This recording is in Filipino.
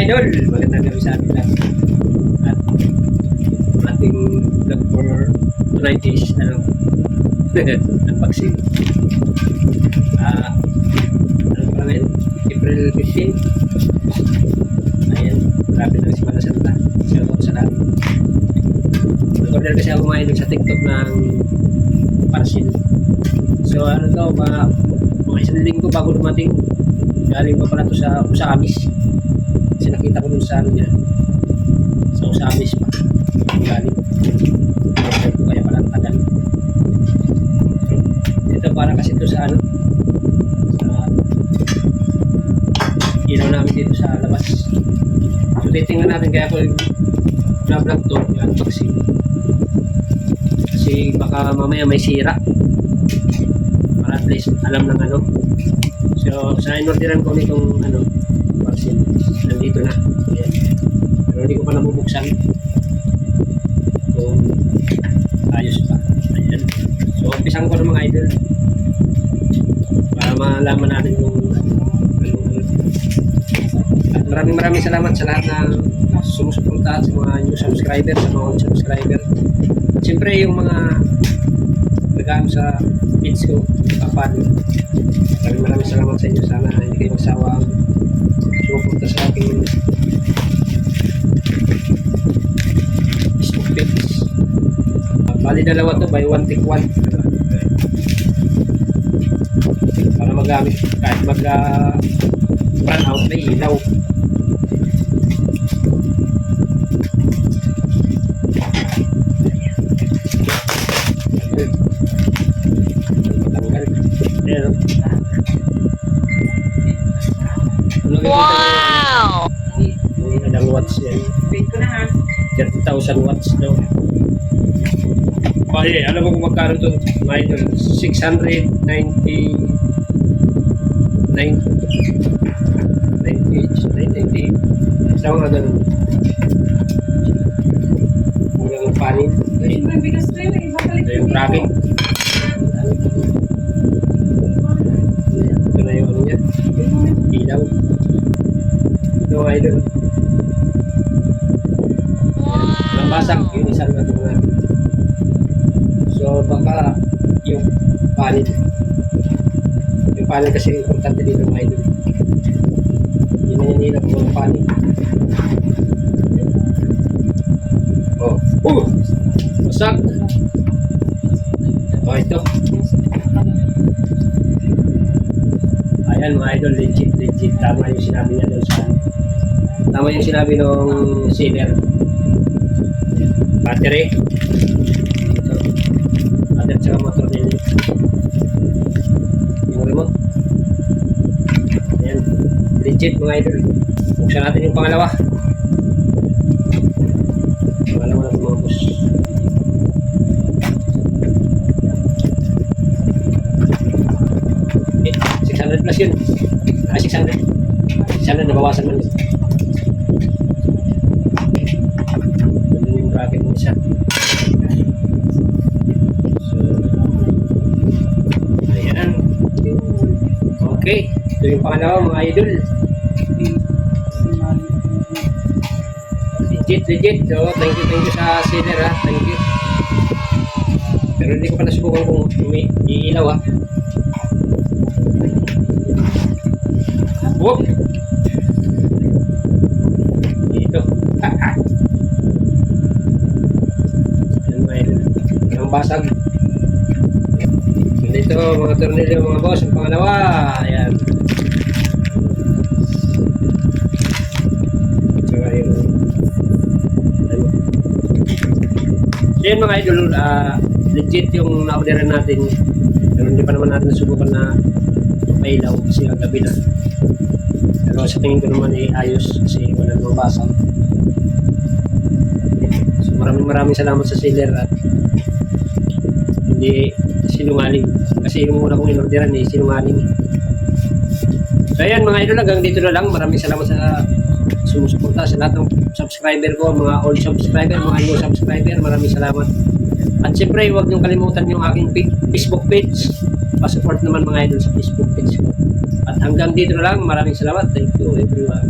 idol, magandang gabi sa atin lang. At ating vlog for tonight is unboxing. Ano pa ngayon? April 15. Ayan, grabe na si Mana Santa. Shoutout sa lahat. Nag-order kasi ako mga idol sa TikTok ng parcel. So ano to, mga isang linggo bago dumating. Galing pa pala to sa Amis. Kasi nakita ko dun sa ano niya. Sa Amis pa. Galing. Order ko kaya pala tagal. Ito para kasi ito sa ano. Sa ilaw namin dito sa labas. So titingnan natin kaya ko na-vlog to. Yung unboxing. Kasi baka mamaya may sira. Para at least alam ng ano. So sa inorderan ko nitong ano vaccine, nandito na. Ayan. Pero hindi ko pa nabubuksan kung ayos pa. Ayan. So umpisan ko ng mga idol para malaman natin kung at maraming salamat sa lahat na sumusuporta sa mga new subscriber, sa mga old subscriber. Siyempre yung mga nag-aam sa page ko, papalo. Maraming salamat sa inyo. Sana hindi kayo magsawang sumuporta sa aking Facebook page. Bali dalawa to, buy one take one. Para magamit kahit run out na ilaw. Wow! Ilang watts yan? 30,000 watts daw. Okay, alam mo kung magkano ito? May 690 sa mga ganun. Hanggang panin. Ito yung tracking. Ito na yung ano niya. Ilaw. Ito mga idol. Nabasag yung isang na ito. So baka yung panin. Yung panin kasi importante dito mga idol. Hindi na nila kung yung panin. Oh! Basag! Oh, ito. Ayan mga idol, legit. Tama yung sinabi niya doon sa tama yung sinabi ng seller. Battery. Ito. Battery tsaka motor nila. Yung remote. Ayan. Legit mga idol. Buksan natin yung pangalawa. Pangalawa na mga boss. Okay. 600 plus yun. 600 nabawasan man yun. Ito yung bracket mo isa. So, ayan. Okay. Ito yung pangalawa mga idol. Legit. So, thank you sa seller ha. Thank you. Pero hindi ko pa nasubukan kung iilaw ha. Whoop! Dito. Ayan mga idol. Ang basag. Dito mga tornilyo mga boss. Ang pangalawa. Ayan. Tsaka yung so yun mga idol. Legit yung na-orderan natin. Pero hindi pa naman natin nasubukan na mailaw kasi ang gabi na. Pero sa tingin ko naman ayos kasi wala namang basag. So maraming salamat sa seller at hindi sinungaling kasi yung muna kong inorderan sinungaling. So ayan mga idol, hanggang dito na lang. Maraming salamat sa sumusuporta sa lahat ng subscriber ko, mga old subscriber, mga new subscriber. Maraming salamat. At siyempre huwag niyong kalimutan yung aking Facebook page. Pa-support naman mga idol sa Facebook page ko. At hanggang dito na lang. Maraming salamat. Thank you everyone.